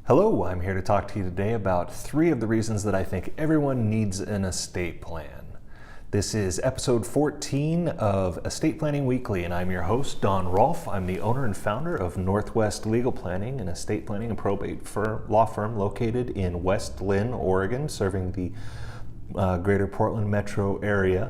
Hello, I'm here to talk to you today about 3 of the reasons that I think everyone needs an estate plan. This is episode 14 of Estate Planning Weekly, and I'm your host, Don Rolfe. I'm the owner and founder of Northwest Legal Planning, an estate planning and probate law firm located in West Lynn, Oregon, serving the greater Portland metro area.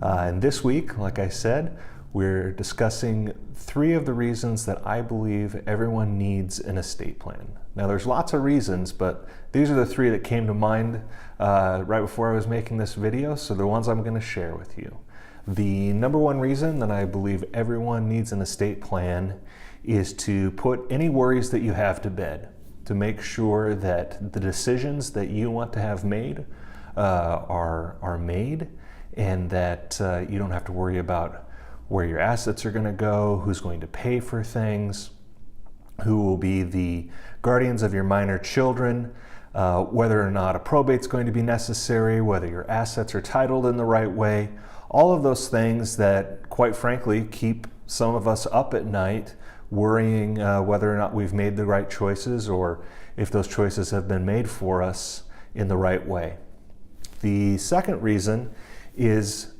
And this week, like I said, we're discussing 3 of the reasons that I believe everyone needs an estate plan. Now, there's lots of reasons, but these are the 3 that came to mind right before I was making this video, so the ones I'm going to share with you. The number 1 reason that I believe everyone needs an estate plan is to put any worries that you have to bed, to make sure that the decisions that you want to have made are made, and that you don't have to worry about where your assets are going to go, who's going to pay for things, who will be the guardians of your minor children, whether or not a probate's going to be necessary, whether your assets are titled in the right way. All of those things that, quite frankly, keep some of us up at night worrying whether or not we've made the right choices or if those choices have been made for us in the right way. The second reason is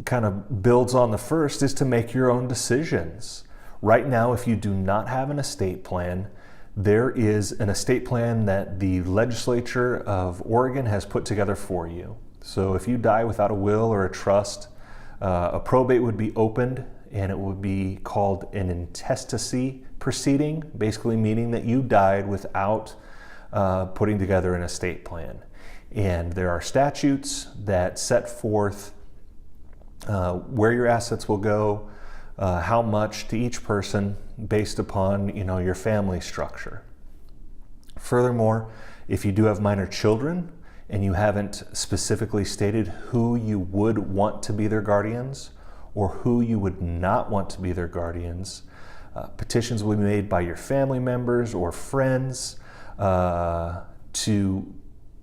kind of builds on the first, is to make your own decisions. Right now, if you do not have an estate plan, there is an estate plan that the legislature of Oregon has put together for you. So if you die without a will or a trust, a probate would be opened, and it would be called an intestacy proceeding, basically meaning that you died without putting together an estate plan. And there are statutes that set forth where your assets will go, how much to each person based upon your family structure. Furthermore, if you do have minor children and you haven't specifically stated who you would want to be their guardians or who you would not want to be their guardians, petitions will be made by your family members or friends to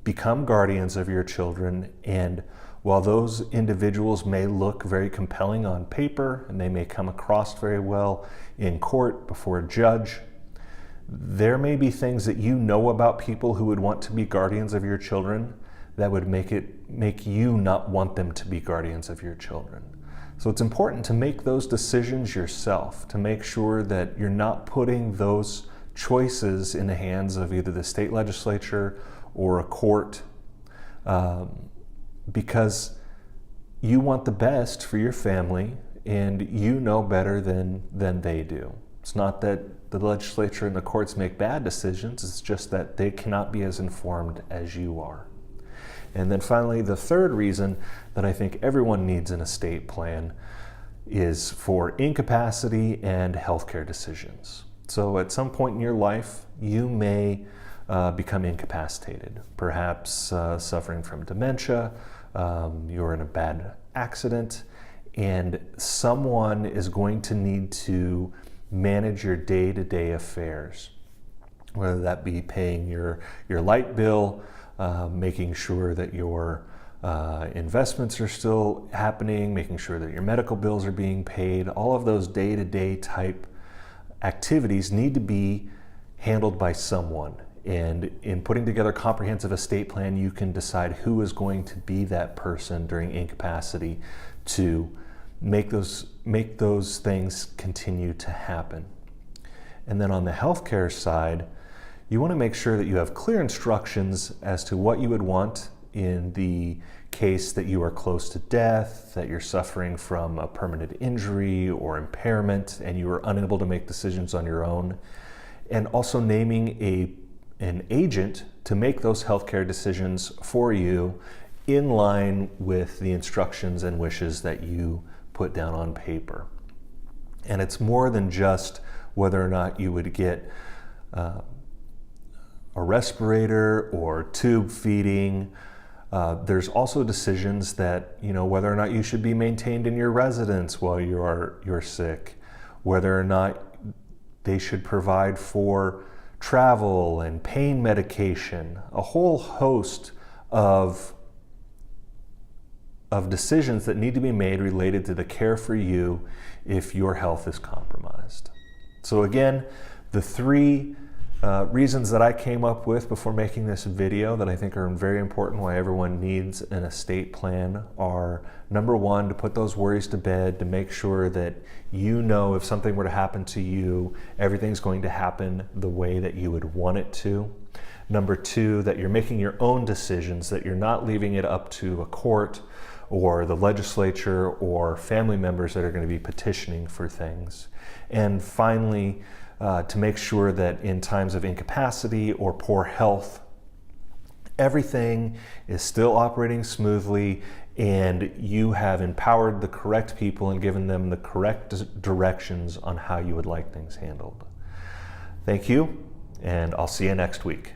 become guardians of your children. And while those individuals may look very compelling on paper and they may come across very well in court before a judge, there may be things that you know about people who would want to be guardians of your children that would make you not want them to be guardians of your children. So it's important to make those decisions yourself, to make sure that you're not putting those choices in the hands of either the state legislature or a court, because you want the best for your family and you know better than they do. It's not that the legislature and the courts make bad decisions, it's just that they cannot be as informed as you are. And then finally, the third reason that I think everyone needs an estate plan is for incapacity and healthcare decisions. So at some point in your life, you may become incapacitated, perhaps suffering from dementia, you're in a bad accident, and someone is going to need to manage your day-to-day affairs, whether that be paying your light bill, making sure that your investments are still happening, making sure that your medical bills are being paid. All of those day-to-day type activities need to be handled by someone. And in putting together a comprehensive estate plan, you can decide who is going to be that person during incapacity to make those things continue to happen. And then on the healthcare side, you want to make sure that you have clear instructions as to what you would want in the case that you are close to death, that you're suffering from a permanent injury or impairment, and you are unable to make decisions on your own. And also naming an agent to make those healthcare decisions for you in line with the instructions and wishes that you put down on paper. And it's more than just whether or not you would get a respirator or tube feeding. There's also decisions that, whether or not you should be maintained in your residence while you're sick, whether or not they should provide for travel and pain medication, a whole host of decisions that need to be made related to the care for you if your health is compromised. So again, the 3 Reasons that I came up with before making this video that I think are very important why everyone needs an estate plan are, number one, to put those worries to bed, to make sure that you know if something were to happen to you, everything's going to happen the way that you would want it to. Number two, that you're making your own decisions, that you're not leaving it up to a court or the legislature or family members that are going to be petitioning for things. And finally, to make sure that in times of incapacity or poor health, everything is still operating smoothly and you have empowered the correct people and given them the correct directions on how you would like things handled. Thank you, and I'll see you next week.